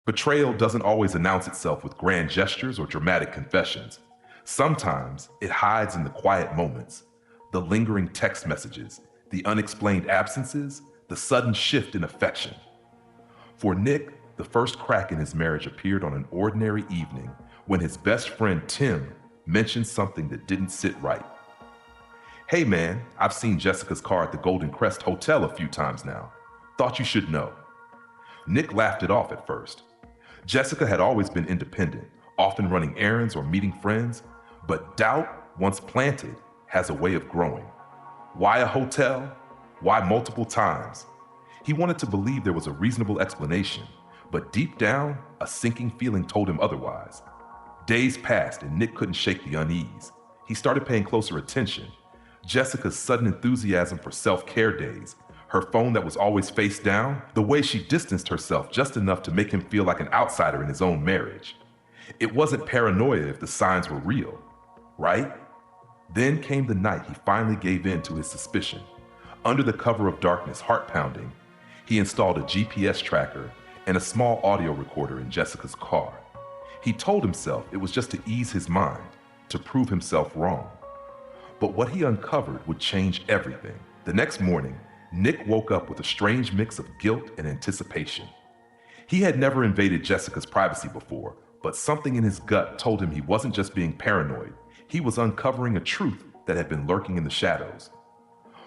Betrayal doesn't always announce itself with grand gestures or dramatic confessions. Sometimes it hides in the quiet moments, the lingering text messages, the unexplained absences, the sudden shift in affection. For Nick, the first crack in his marriage appeared on an ordinary evening when his best friend Tim mentioned something that didn't sit right. "Hey man, I've seen Jessica's car at the Golden Crest Hotel a few times now. Thought you should know." Nick laughed it off at first. Jessica had always been independent, often running errands or meeting friends, but doubt, once planted, has a way of growing. Why a hotel? Why multiple times? He wanted to believe there was a reasonable explanation, but deep down, a sinking feeling told him otherwise. Days passed and Nick couldn't shake the unease. He started paying closer attention. Jessica's sudden enthusiasm for self-care days, her phone that was always face down, the way she distanced herself just enough to make him feel like an outsider in his own marriage. It wasn't paranoia if the signs were real, right? Then came the night he finally gave in to his suspicion. Under the cover of darkness, heart pounding, he installed a GPS tracker and a small audio recorder in Jessica's car. He told himself it was just to ease his mind, to prove himself wrong. But what he uncovered would change everything. The next morning, Nick woke up with a strange mix of guilt and anticipation. He had never invaded Jessica's privacy before, but something in his gut told him he wasn't just being paranoid. He was uncovering a truth that had been lurking in the shadows.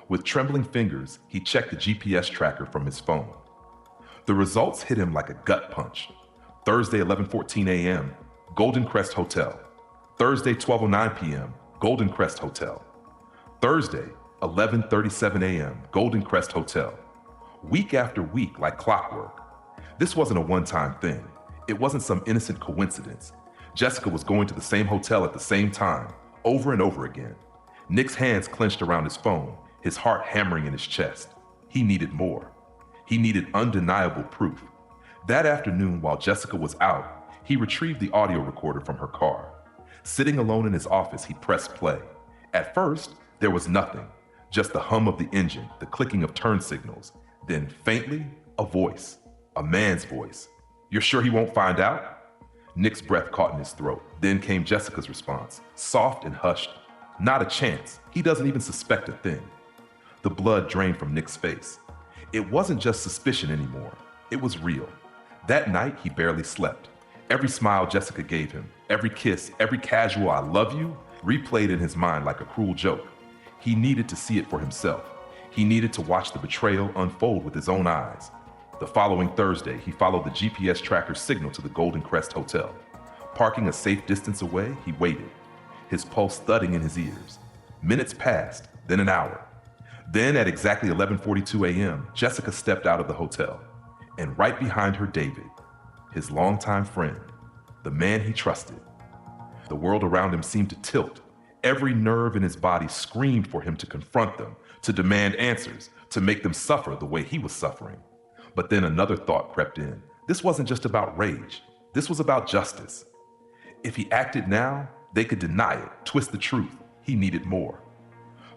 With trembling fingers, he checked the GPS tracker from his phone. The results hit him like a gut punch. Thursday, 11:14 a.m., Golden Crest Hotel. Thursday, 12:09 p.m., Golden Crest Hotel. Thursday, 11:37 a.m., Golden Crest Hotel. Week after week, like clockwork. This wasn't a one-time thing. It wasn't some innocent coincidence. Jessica was going to the same hotel at the same time, over and over again. Nick's hands clenched around his phone, his heart hammering in his chest. He needed more. He needed undeniable proof. That afternoon, while Jessica was out, he retrieved the audio recorder from her car. Sitting alone in his office, he pressed play. At first, there was nothing, just the hum of the engine, the clicking of turn signals. Then faintly, a voice, a man's voice. "You're sure he won't find out?" Nick's breath caught in his throat. Then came Jessica's response, soft and hushed. "Not a chance. He doesn't even suspect a thing." The blood drained from Nick's face. It wasn't just suspicion anymore. It was real. That night, he barely slept. Every smile Jessica gave him, every kiss, every casual "I love you" replayed in his mind like a cruel joke. He needed to see it for himself. He needed to watch the betrayal unfold with his own eyes. The following Thursday, he followed the GPS tracker's signal to the Golden Crest Hotel. Parking a safe distance away, he waited, his pulse thudding in his ears. Minutes passed, then an hour. Then at exactly 11:42 a.m., Jessica stepped out of the hotel. And right behind her, David, his longtime friend, the man he trusted. The world around him seemed to tilt. Every nerve in his body screamed for him to confront them, to demand answers, to make them suffer the way he was suffering. But then another thought crept in. This wasn't just about rage. This was about justice. If he acted now, they could deny it, twist the truth. He needed more.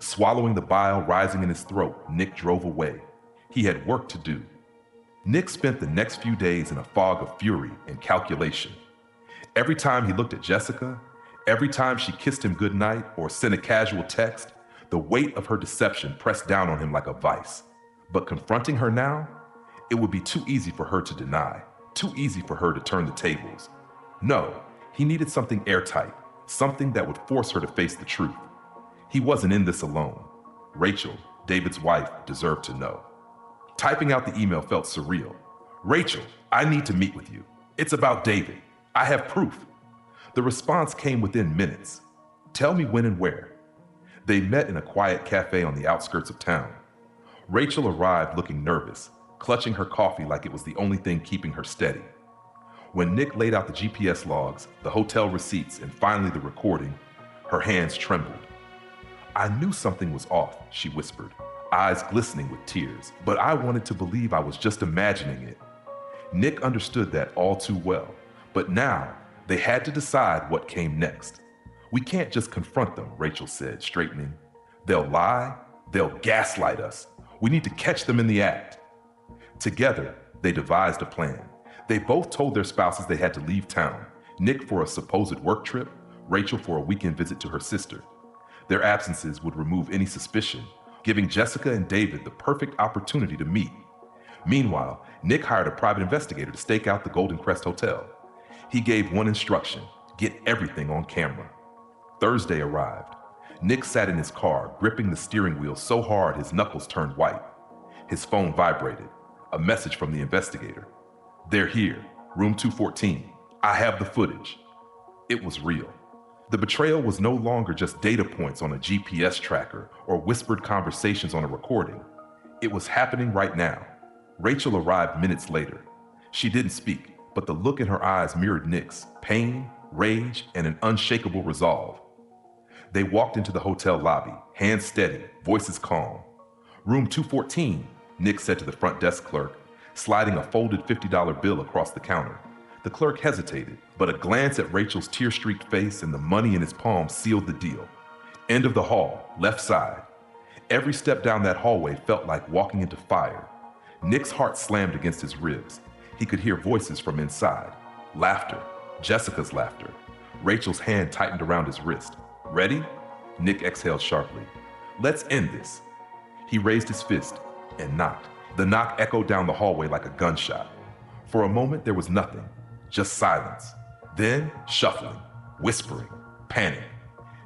Swallowing the bile rising in his throat, Nick drove away. He had work to do. Nick spent the next few days in a fog of fury and calculation. Every time he looked at Jessica, every time she kissed him goodnight or sent a casual text, the weight of her deception pressed down on him like a vice. But confronting her now, it would be too easy for her to deny, too easy for her to turn the tables. No, he needed something airtight, something that would force her to face the truth. He wasn't in this alone. Rachel, David's wife, deserved to know. Typing out the email felt surreal. "Rachel, I need to meet with you. It's about David. I have proof." The response came within minutes. "Tell me when and where." They met in a quiet cafe on the outskirts of town. Rachel arrived looking nervous, clutching her coffee like it was the only thing keeping her steady. When Nick laid out the GPS logs, the hotel receipts, and finally the recording, her hands trembled. "I knew something was off," she whispered, eyes glistening with tears, "but I wanted to believe I was just imagining it." Nick understood that all too well, but now they had to decide what came next. "We can't just confront them," Rachel said, straightening. "They'll lie, they'll gaslight us. We need to catch them in the act." Together, they devised a plan. They both told their spouses they had to leave town, Nick for a supposed work trip, Rachel for a weekend visit to her sister. Their absences would remove any suspicion, giving Jessica and David the perfect opportunity to meet. Meanwhile, Nick hired a private investigator to stake out the Golden Crest Hotel. He gave one instruction: get everything on camera. Thursday arrived. Nick sat in his car, gripping the steering wheel so hard his knuckles turned white. His phone vibrated. A message from the investigator. "They're here, room 214. I have the footage." It was real. The betrayal was no longer just data points on a GPS tracker or whispered conversations on a recording. It was happening right now. Rachel arrived minutes later. She didn't speak, but the look in her eyes mirrored Nick's: pain, rage, and an unshakable resolve. They walked into the hotel lobby, hands steady, voices calm. "Room 214, Nick said to the front desk clerk, sliding a folded $50 bill across the counter. The clerk hesitated, but a glance at Rachel's tear-streaked face and the money in his palm sealed the deal. End of the hall, left side. Every step down that hallway felt like walking into fire. Nick's heart slammed against his ribs. He could hear voices from inside. Laughter. Jessica's laughter. Rachel's hand tightened around his wrist. "Ready?" Nick exhaled sharply. "Let's end this." He raised his fist and knocked. The knock echoed down the hallway like a gunshot. For a moment, there was nothing, just silence. Then, shuffling, whispering, panic.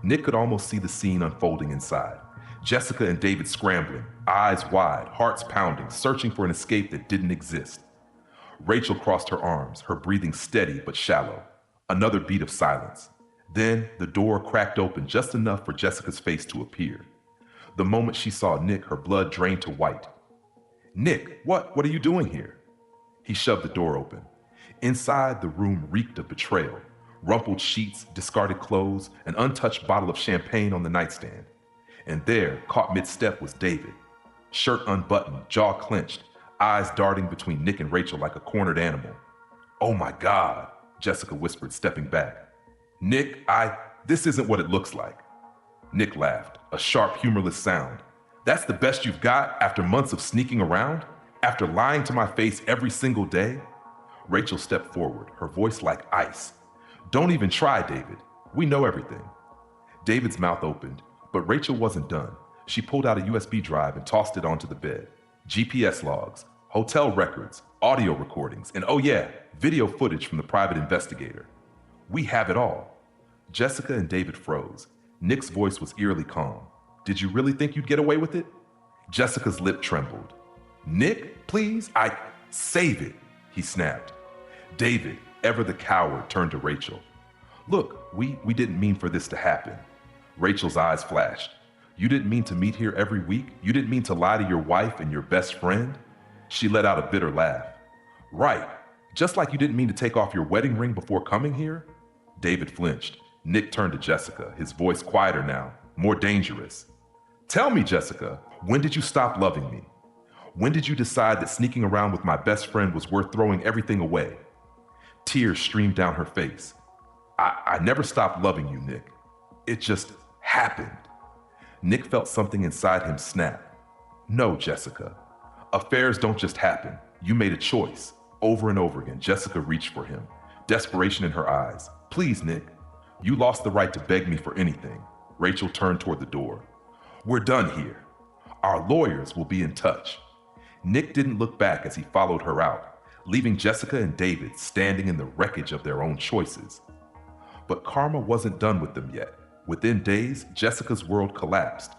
Nick could almost see the scene unfolding inside. Jessica and David scrambling, eyes wide, hearts pounding, searching for an escape that didn't exist. Rachel crossed her arms, her breathing steady but shallow. Another beat of silence. Then, the door cracked open just enough for Jessica's face to appear. The moment she saw Nick, her blood drained to white. "Nick, what are you doing here?" He shoved the door open. Inside, the room reeked of betrayal. Rumpled sheets, discarded clothes, an untouched bottle of champagne on the nightstand. And there, caught mid-step, was David. Shirt unbuttoned, jaw clenched, eyes darting between Nick and Rachel like a cornered animal. "Oh my God," Jessica whispered, stepping back. "Nick, this isn't what it looks like." Nick laughed, a sharp, humorless sound. "That's the best you've got after months of sneaking around? After lying to my face every single day?" Rachel stepped forward, her voice like ice. "Don't even try, David. We know everything." David's mouth opened, but Rachel wasn't done. She pulled out a USB drive and tossed it onto the bed. GPS logs, hotel records, audio recordings, and oh yeah, video footage from the private investigator. "We have it all." Jessica and David froze. Nick's voice was eerily calm. "Did you really think you'd get away with it?" Jessica's lip trembled. "Nick, please, save it," he snapped. David, ever the coward, turned to Rachel. "Look, we didn't mean for this to happen." Rachel's eyes flashed. "You didn't mean to meet here every week? You didn't mean to lie to your wife and your best friend?" She let out a bitter laugh. "Right, just like you didn't mean to take off your wedding ring before coming here?" David flinched. Nick turned to Jessica, his voice quieter now, more dangerous. "Tell me, Jessica, when did you stop loving me? When did you decide that sneaking around with my best friend was worth throwing everything away?" Tears streamed down her face. I never stopped loving you, Nick. It just happened." Nick felt something inside him snap. "No, Jessica. Affairs don't just happen. You made a choice." Over and over again, Jessica reached for him, desperation in her eyes. "Please, Nick. You lost the right to beg me for anything." Rachel turned toward the door. "We're done here. Our lawyers will be in touch." Nick didn't look back as he followed her out, leaving Jessica and David standing in the wreckage of their own choices. But karma wasn't done with them yet. Within days, Jessica's world collapsed.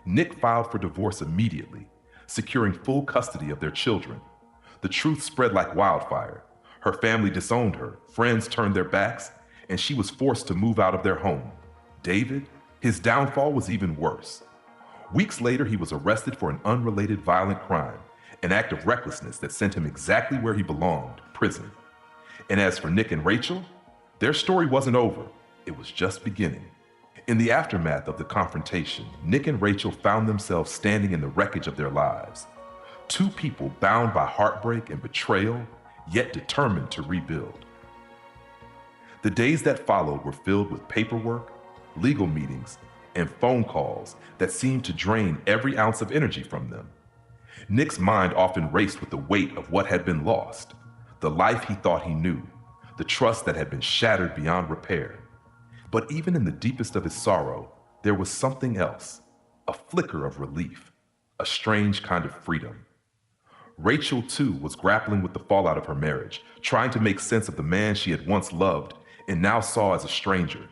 Nick filed for divorce immediately, securing full custody of their children. The truth spread like wildfire. Her family disowned her, friends turned their backs, and she was forced to move out of their home. David, his downfall was even worse. Weeks later, he was arrested for an unrelated violent crime, an act of recklessness that sent him exactly where he belonged, prison. And as for Nick and Rachel, their story wasn't over. It was just beginning. In the aftermath of the confrontation, Nick and Rachel found themselves standing in the wreckage of their lives. Two people bound by heartbreak and betrayal, yet determined to rebuild. The days that followed were filled with paperwork, legal meetings, and phone calls that seemed to drain every ounce of energy from them. Nick's mind often raced with the weight of what had been lost. the life he thought he knew, the trust that had been shattered beyond repair. But even in the deepest of his sorrow, there was something else, a flicker of relief, a strange kind of freedom. Rachel, too, was grappling with the fallout of her marriage, trying to make sense of the man she had once loved and now saw as a stranger.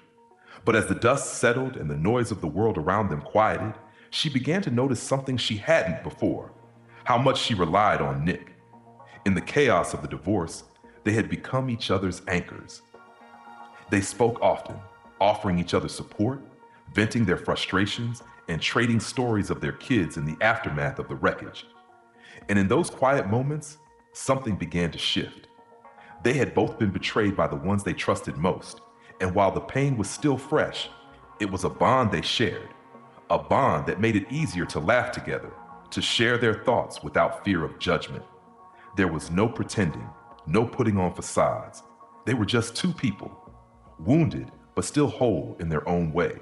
But as the dust settled and the noise of the world around them quieted, she began to notice something she hadn't before: how much she relied on Nick. In the chaos of the divorce, they had become each other's anchors. They spoke often, offering each other support, venting their frustrations, and trading stories of their kids in the aftermath of the wreckage. And in those quiet moments, something began to shift. They had both been betrayed by the ones they trusted most, and while the pain was still fresh, it was a bond they shared, a bond that made it easier to laugh together, to share their thoughts without fear of judgment. There was no pretending, no putting on facades. They were just two people, wounded but still whole in their own way.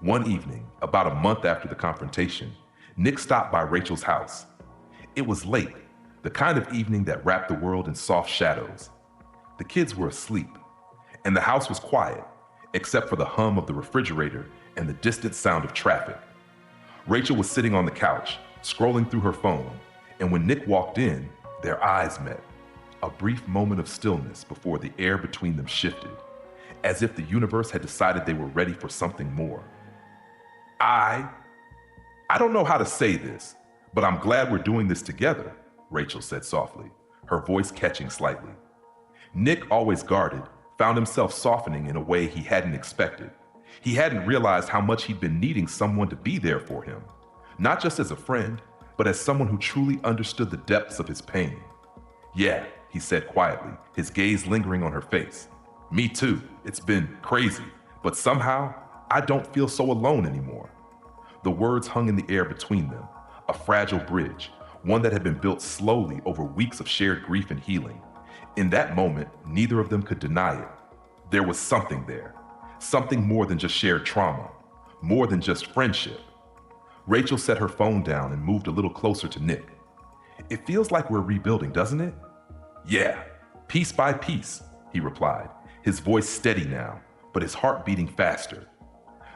One evening, about a month after the confrontation, Nick stopped by Rachel's house. It was late, the kind of evening that wrapped the world in soft shadows. The kids were asleep, and the house was quiet, except for the hum of the refrigerator and the distant sound of traffic. Rachel was sitting on the couch, scrolling through her phone, and when Nick walked in, their eyes met. A brief moment of stillness before the air between them shifted, as if the universe had decided they were ready for something more. I don't know how to say this, but I'm glad we're doing this together, Rachel said softly, her voice catching slightly. Nick, always guarded, found himself softening in a way he hadn't expected. He hadn't realized how much he'd been needing someone to be there for him, not just as a friend, but as someone who truly understood the depths of his pain. Yeah, he said quietly, his gaze lingering on her face. Me too, it's been crazy, but somehow I don't feel so alone anymore. The words hung in the air between them, a fragile bridge, one that had been built slowly over weeks of shared grief and healing. In that moment, neither of them could deny it. There was something there, something more than just shared trauma, more than just friendship. Rachel set her phone down and moved a little closer to Nick. It feels like we're rebuilding, doesn't it? Yeah, piece by piece, he replied, his voice steady now, but his heart beating faster.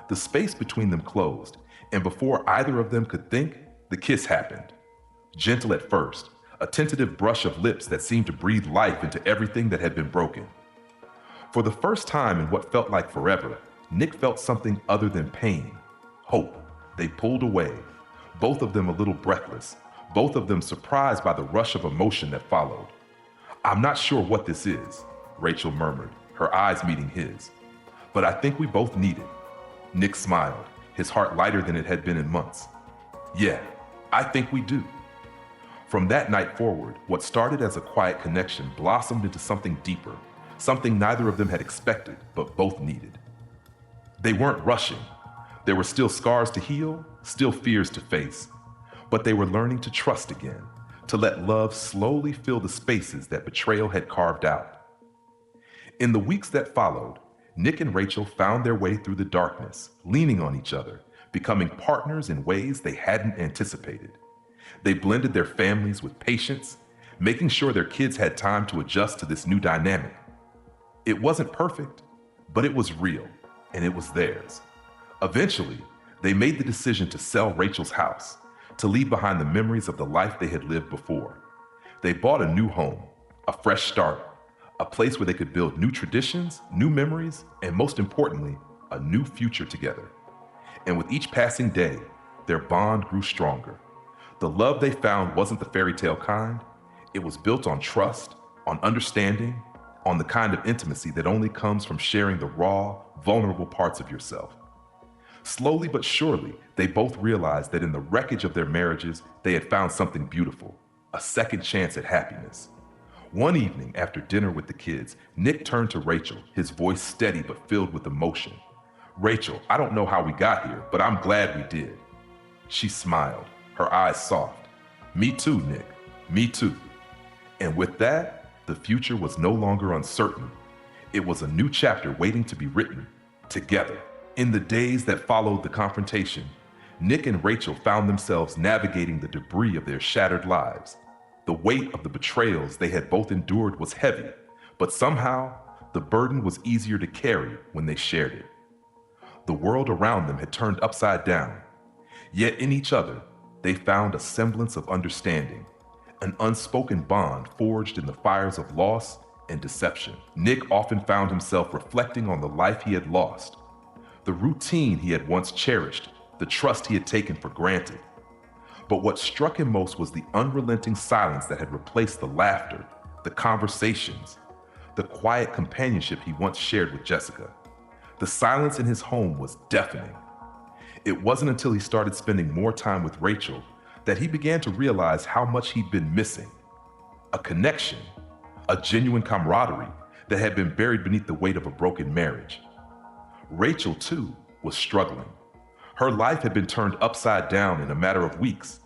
The space between them closed, and before either of them could think, the kiss happened. Gentle at first, a tentative brush of lips that seemed to breathe life into everything that had been broken. For the first time in what felt like forever, Nick felt something other than pain, hope. They pulled away, both of them a little breathless, both of them surprised by the rush of emotion that followed. I'm not sure what this is, Rachel murmured, her eyes meeting his. But I think we both need it. Nick smiled, his heart lighter than it had been in months. Yeah, I think we do. From that night forward, what started as a quiet connection blossomed into something deeper, something neither of them had expected, but both needed. They weren't rushing. There were still scars to heal, still fears to face, but they were learning to trust again, to let love slowly fill the spaces that betrayal had carved out. In the weeks that followed, Nick and Rachel found their way through the darkness, leaning on each other, becoming partners in ways they hadn't anticipated. They blended their families with patience, making sure their kids had time to adjust to this new dynamic. It wasn't perfect, but it was real, and it was theirs. Eventually, they made the decision to sell Rachel's house, to leave behind the memories of the life they had lived before. They bought a new home, a fresh start, a place where they could build new traditions, new memories, and most importantly, a new future together. And with each passing day, their bond grew stronger. The love they found wasn't the fairy tale kind. It was built on trust, on understanding, on the kind of intimacy that only comes from sharing the raw, vulnerable parts of yourself. Slowly but surely, they both realized that in the wreckage of their marriages, they had found something beautiful, a second chance at happiness. One evening after dinner with the kids, Nick turned to Rachel, his voice steady but filled with emotion. Rachel, I don't know how we got here, but I'm glad we did. She smiled, her eyes soft. Me too, Nick. Me too. And with that, the future was no longer uncertain. It was a new chapter waiting to be written, together. In the days that followed the confrontation, Nick and Rachel found themselves navigating the debris of their shattered lives. The weight of the betrayals they had both endured was heavy, but somehow the burden was easier to carry when they shared it. The world around them had turned upside down, yet in each other they found a semblance of understanding, an unspoken bond forged in the fires of loss and deception. Nick often found himself reflecting on the life he had lost, the routine he had once cherished, the trust he had taken for granted. But what struck him most was the unrelenting silence that had replaced the laughter, the conversations, the quiet companionship he once shared with Jessica. The silence in his home was deafening. It wasn't until he started spending more time with Rachel that he began to realize how much he'd been missing. A connection, a genuine camaraderie that had been buried beneath the weight of a broken marriage. Rachel, too, was struggling. Her life had been turned upside down in a matter of weeks,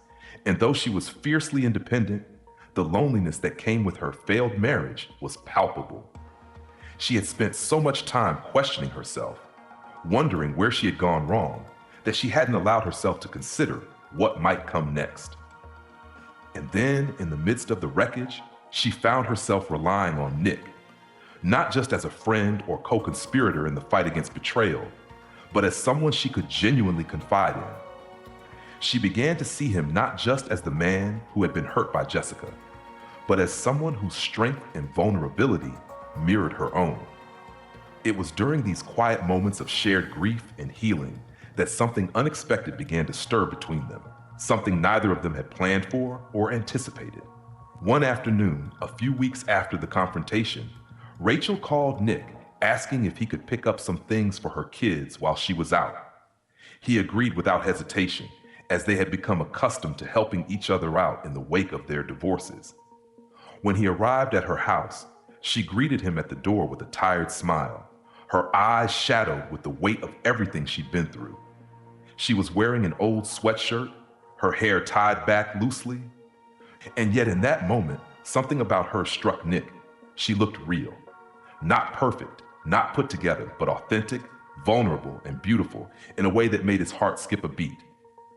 and though she was fiercely independent, the loneliness that came with her failed marriage was palpable. She had spent so much time questioning herself, wondering where she had gone wrong, that she hadn't allowed herself to consider what might come next. And then, in the midst of the wreckage, she found herself relying on Nick, not just as a friend or co-conspirator in the fight against betrayal, but as someone she could genuinely confide in. She began to see him not just as the man who had been hurt by Jessica, but as someone whose strength and vulnerability mirrored her own. It was during these quiet moments of shared grief and healing that something unexpected began to stir between them, something neither of them had planned for or anticipated. One afternoon, a few weeks after the confrontation, Rachel called Nick, asking if he could pick up some things for her kids while she was out. He agreed without hesitation, as they had become accustomed to helping each other out in the wake of their divorces. When he arrived at her house, she greeted him at the door with a tired smile, her eyes shadowed with the weight of everything she'd been through. She was wearing an old sweatshirt, her hair tied back loosely, and yet in that moment, something about her struck Nick. She looked real. Not perfect, not put together, but authentic, vulnerable, and beautiful in a way that made his heart skip a beat.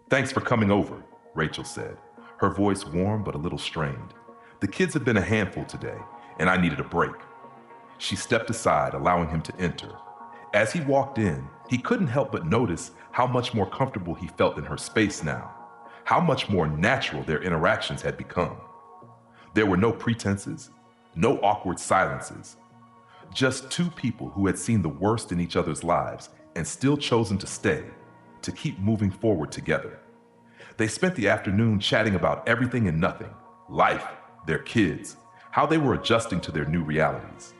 "Thanks for coming over," Rachel said, her voice warm but a little strained. "The kids have been a handful today, and I needed a break." She stepped aside, allowing him to enter. As he walked in, he couldn't help but notice how much more comfortable he felt in her space now, how much more natural their interactions had become. There were no pretenses, no awkward silences, just two people who had seen the worst in each other's lives and still chosen to stay, to keep moving forward together. They spent the afternoon chatting about everything and nothing, life, their kids, how they were adjusting to their new realities.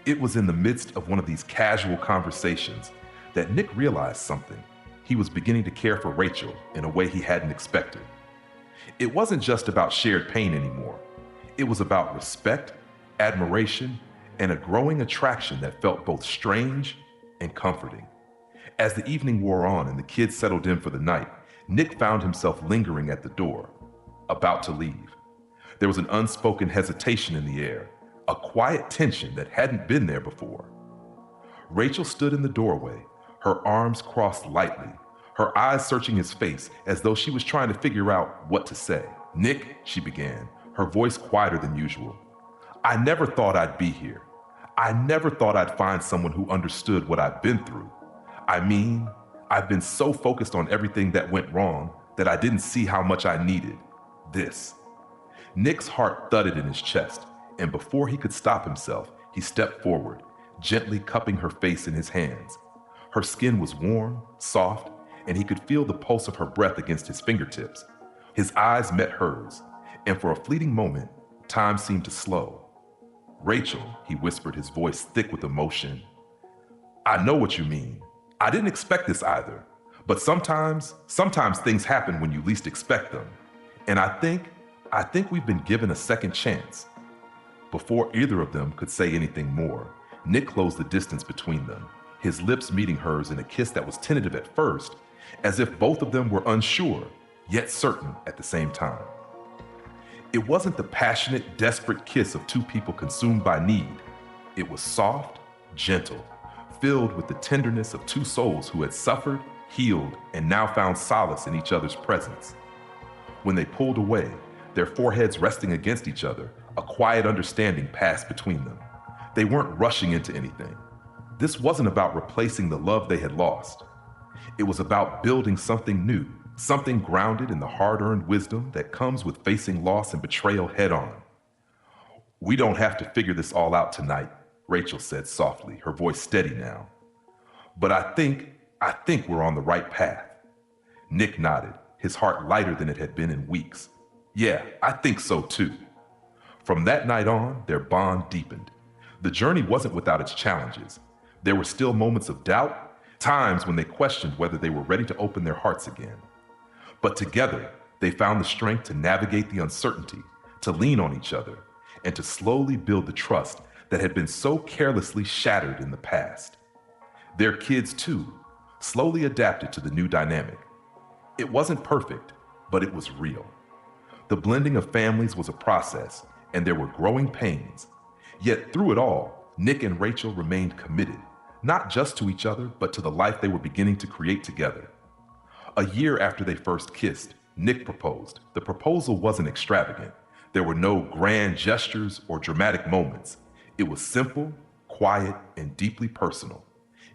It was in the midst of one of these casual conversations that Nick realized something. He was beginning to care for Rachel in a way he hadn't expected. It wasn't just about shared pain anymore. It was about respect, admiration, and a growing attraction that felt both strange and comforting. As the evening wore on and the kids settled in for the night, Nick found himself lingering at the door, about to leave. There was an unspoken hesitation in the air, a quiet tension that hadn't been there before. Rachel stood in the doorway, her arms crossed lightly, her eyes searching his face as though she was trying to figure out what to say. "Nick," she began, her voice quieter than usual, "I never thought I'd be here. I never thought I'd find someone who understood what I've been through. I mean, I've been so focused on everything that went wrong that I didn't see how much I needed this." Nick's heart thudded in his chest, and before he could stop himself, he stepped forward, gently cupping her face in his hands. Her skin was warm, soft, and he could feel the pulse of her breath against his fingertips. His eyes met hers, and for a fleeting moment, time seemed to slow. "Rachel," he whispered, his voice thick with emotion, "I know what you mean. I didn't expect this either, but sometimes things happen when you least expect them. And I think we've been given a second chance." Before either of them could say anything more, Nick closed the distance between them, his lips meeting hers in a kiss that was tentative at first, as if both of them were unsure, yet certain at the same time. It wasn't the passionate, desperate kiss of two people consumed by need. It was soft, gentle, filled with the tenderness of two souls who had suffered, healed, and now found solace in each other's presence. When they pulled away, their foreheads resting against each other, a quiet understanding passed between them. They weren't rushing into anything. This wasn't about replacing the love they had lost. It was about building something new, something grounded in the hard-earned wisdom that comes with facing loss and betrayal head-on. "We don't have to figure this all out tonight," Rachel said softly, her voice steady now. "But I think we're on the right path." Nick nodded, his heart lighter than it had been in weeks. "Yeah, I think so too." From that night on, their bond deepened. The journey wasn't without its challenges. There were still moments of doubt, times when they questioned whether they were ready to open their hearts again. But together, they found the strength to navigate the uncertainty, to lean on each other, and to slowly build the trust that had been so carelessly shattered in the past. Their kids, too, slowly adapted to the new dynamic. It wasn't perfect, but it was real. The blending of families was a process, and there were growing pains. Yet through it all, Nick and Rachel remained committed, not just to each other, but to the life they were beginning to create together. A year after they first kissed, Nick proposed. The proposal wasn't extravagant. There were no grand gestures or dramatic moments. It was simple, quiet, and deeply personal.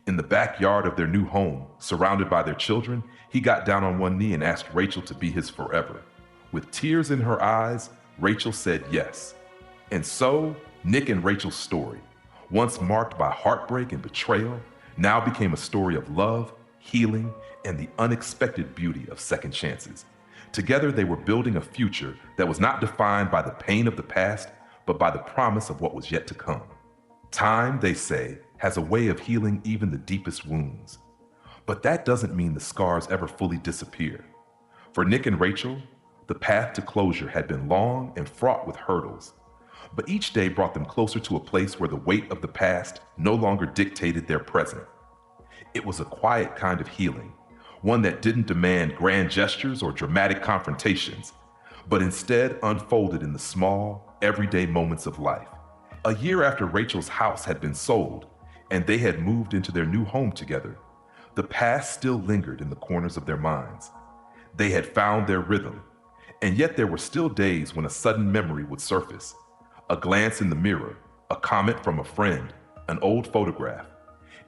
In the backyard of their new home, surrounded by their children, he got down on one knee and asked Rachel to be his forever. With tears in her eyes, Rachel said yes. And so, Nick and Rachel's story, once marked by heartbreak and betrayal, now became a story of love, healing, and the unexpected beauty of second chances. Together, they were building a future that was not defined by the pain of the past, but by the promise of what was yet to come. Time, they say, has a way of healing even the deepest wounds. But that doesn't mean the scars ever fully disappear. For Nick and Rachel, the path to closure had been long and fraught with hurdles. But each day brought them closer to a place where the weight of the past no longer dictated their present. It was a quiet kind of healing, one that didn't demand grand gestures or dramatic confrontations, but instead unfolded in the small, everyday moments of life. A year after Rachel's house had been sold and they had moved into their new home together, the past still lingered in the corners of their minds. They had found their rhythm, and yet there were still days when a sudden memory would surface. A glance in the mirror, a comment from a friend, an old photograph,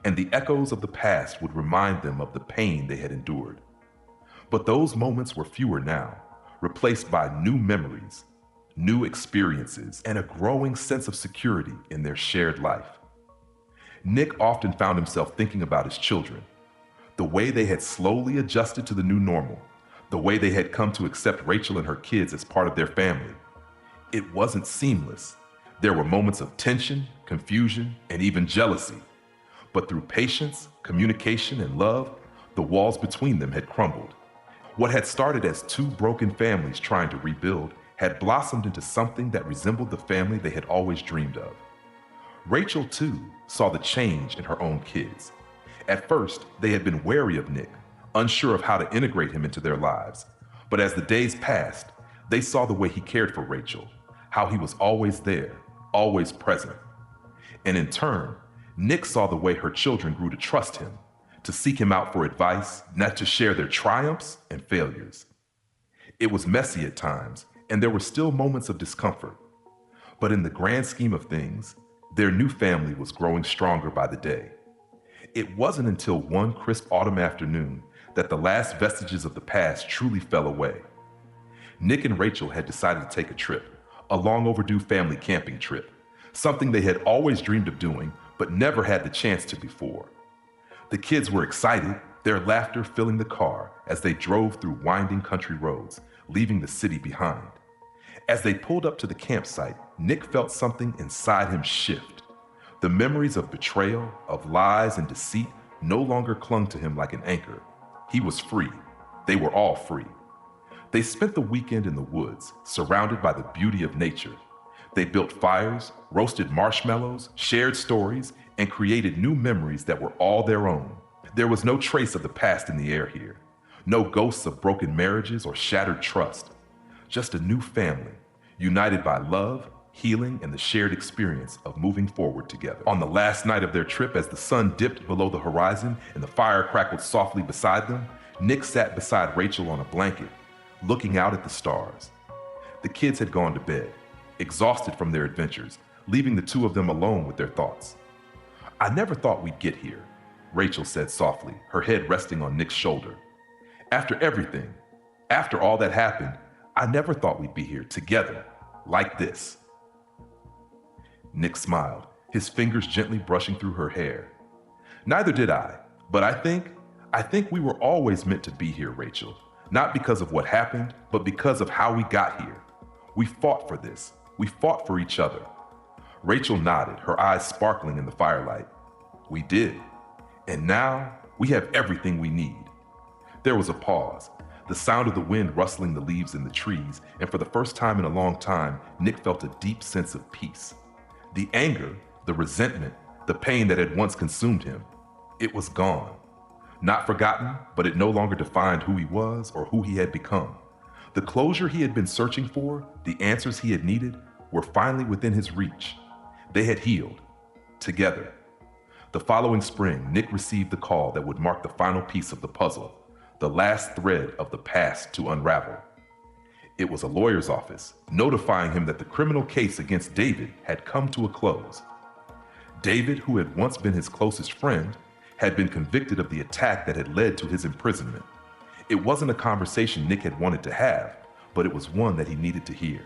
and the echoes of the past would remind them of the pain they had endured. But those moments were fewer now, replaced by new memories, new experiences, and a growing sense of security in their shared life. Nick often found himself thinking about his children, the way they had slowly adjusted to the new normal, the way they had come to accept Rachel and her kids as part of their family. It wasn't seamless. There were moments of tension, confusion, and even jealousy. But through patience, communication, and love, the walls between them had crumbled. What had started as two broken families trying to rebuild had blossomed into something that resembled the family they had always dreamed of. Rachel, too, saw the change in her own kids. At first, they had been wary of Nick, unsure of how to integrate him into their lives. But as the days passed, they saw the way he cared for Rachel, how he was always there, always present. And in turn, Nick saw the way her children grew to trust him, to seek him out for advice, not to share their triumphs and failures. It was messy at times, and there were still moments of discomfort. But in the grand scheme of things, their new family was growing stronger by the day. It wasn't until one crisp autumn afternoon that the last vestiges of the past truly fell away. Nick and Rachel had decided to take a trip, a long overdue family camping trip, something they had always dreamed of doing, but never had the chance to before. The kids were excited, their laughter filling the car as they drove through winding country roads, leaving the city behind. As they pulled up to the campsite, Nick felt something inside him shift. The memories of betrayal, of lies and deceit no longer clung to him like an anchor. He was free. They were all free. They spent the weekend in the woods, surrounded by the beauty of nature. They built fires, roasted marshmallows, shared stories, and created new memories that were all their own. There was no trace of the past in the air here. No ghosts of broken marriages or shattered trust. Just a new family, united by love, healing, and the shared experience of moving forward together. On the last night of their trip, as the sun dipped below the horizon and the fire crackled softly beside them, Nick sat beside Rachel on a blanket, looking out at the stars. The kids had gone to bed, exhausted from their adventures, leaving the two of them alone with their thoughts. I never thought we'd get here, Rachel said softly, her head resting on Nick's shoulder. After everything, after all that happened, I never thought we'd be here together, like this. Nick smiled, his fingers gently brushing through her hair. Neither did I, but I think we were always meant to be here, Rachel. Not because of what happened, but because of how we got here. We fought for this. We fought for each other. Rachel nodded, her eyes sparkling in the firelight. We did. And now we have everything we need. There was a pause, the sound of the wind rustling the leaves in the trees, and for the first time in a long time, Nick felt a deep sense of peace. The anger, the resentment, the pain that had once consumed him, it was gone. Not forgotten, but it no longer defined who he was or who he had become. The closure he had been searching for, the answers he had needed, were finally within his reach. They had healed, together. The following spring, Nick received the call that would mark the final piece of the puzzle, the last thread of the past to unravel. It was a lawyer's office, notifying him that the criminal case against David had come to a close. David, who had once been his closest friend, had been convicted of the attack that had led to his imprisonment. It wasn't a conversation Nick had wanted to have, but it was one that he needed to hear.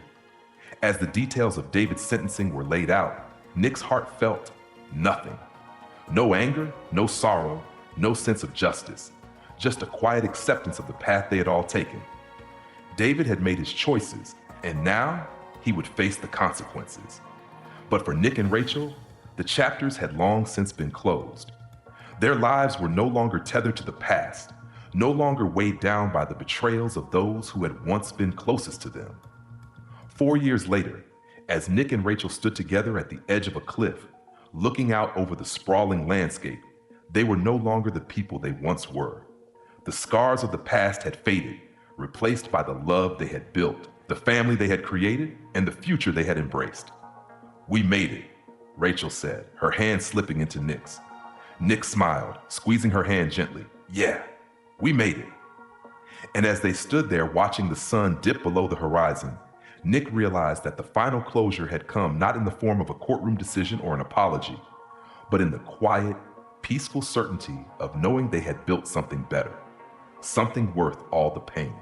As the details of David's sentencing were laid out, Nick's heart felt nothing. No anger, no sorrow, no sense of justice, just a quiet acceptance of the path they had all taken. David had made his choices, and now he would face the consequences. But for Nick and Rachel, the chapters had long since been closed. Their lives were no longer tethered to the past, no longer weighed down by the betrayals of those who had once been closest to them. 4 years later, as Nick and Rachel stood together at the edge of a cliff, looking out over the sprawling landscape, they were no longer the people they once were. The scars of the past had faded, replaced by the love they had built, the family they had created, and the future they had embraced. "We made it," Rachel said, her hand slipping into Nick's. Nick smiled, squeezing her hand gently. "Yeah, we made it." And as they stood there watching the sun dip below the horizon, Nick realized that the final closure had come not in the form of a courtroom decision or an apology, but in the quiet, peaceful certainty of knowing they had built something better, something worth all the pain,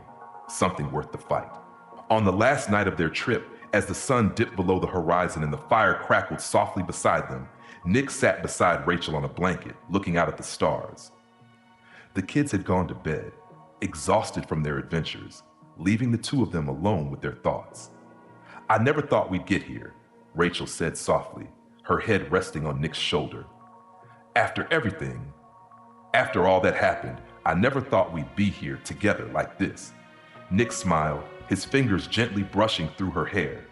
something worth the fight. On the last night of their trip, as the sun dipped below the horizon and the fire crackled softly beside them, Nick sat beside Rachel on a blanket, looking out at the stars. The kids had gone to bed, exhausted from their adventures, leaving the two of them alone with their thoughts. "I never thought we'd get here," Rachel said softly, her head resting on Nick's shoulder. After everything, after all that happened, I never thought we'd be here together like this." Nick smiled, his fingers gently brushing through her hair.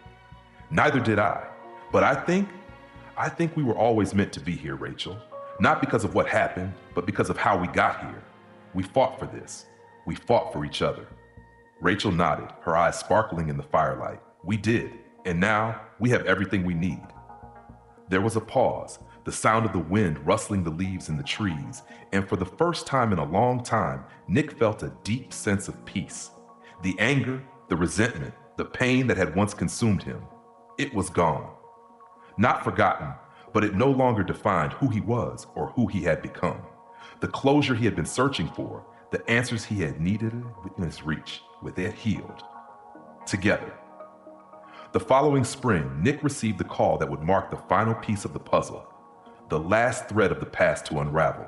"Neither did I, but I think we were always meant to be here, Rachel. Not because of what happened, but because of how we got here. We fought for this. We fought for each other." Rachel nodded, her eyes sparkling in the firelight. "We did, and now we have everything we need." There was a pause, the sound of the wind rustling the leaves in the trees, and for the first time in a long time, Nick felt a deep sense of peace. The anger, the resentment, the pain that had once consumed him, it was gone. Not forgotten, but it no longer defined who he was or who he had become. The closure he had been searching for, the answers he had needed within his reach, where they had healed. Together. The following spring, Nick received the call that would mark the final piece of the puzzle, the last thread of the past to unravel.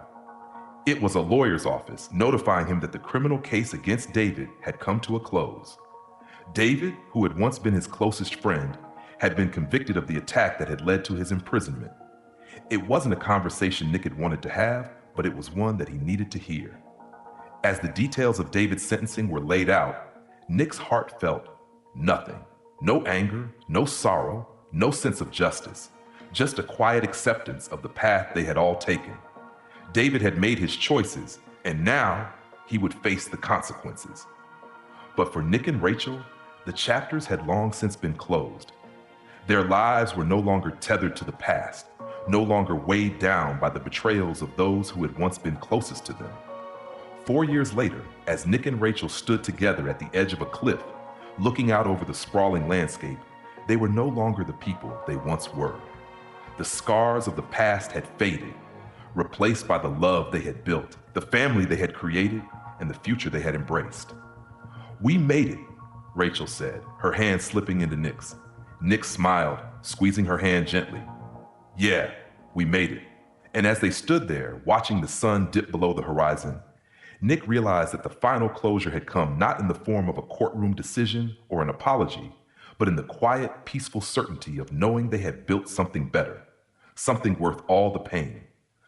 It was a lawyer's office notifying him that the criminal case against David had come to a close. David, who had once been his closest friend, had been convicted of the attack that had led to his imprisonment. It wasn't a conversation Nick had wanted to have, but it was one that he needed to hear. As the details of David's sentencing were laid out, Nick's heart felt nothing. No anger, no sorrow, no sense of justice, just a quiet acceptance of the path they had all taken. David had made his choices, and now he would face the consequences. But for Nick and Rachel, the chapters had long since been closed. Their lives were no longer tethered to the past, no longer weighed down by the betrayals of those who had once been closest to them. 4 years later, as Nick and Rachel stood together at the edge of a cliff, Looking out over the sprawling landscape, they were no longer the people they once were. The scars of the past had faded, replaced by the love they had built, the family they had created, and the future they had embraced. "We made it," Rachel said, her hand slipping into Nick's. Nick smiled, squeezing her hand gently. "Yeah, we made it." And as they stood there, watching the sun dip below the horizon, Nick realized that the final closure had come not in the form of a courtroom decision or an apology, but in the quiet, peaceful certainty of knowing they had built something better, something worth all the pain,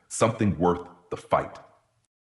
something worth the fight.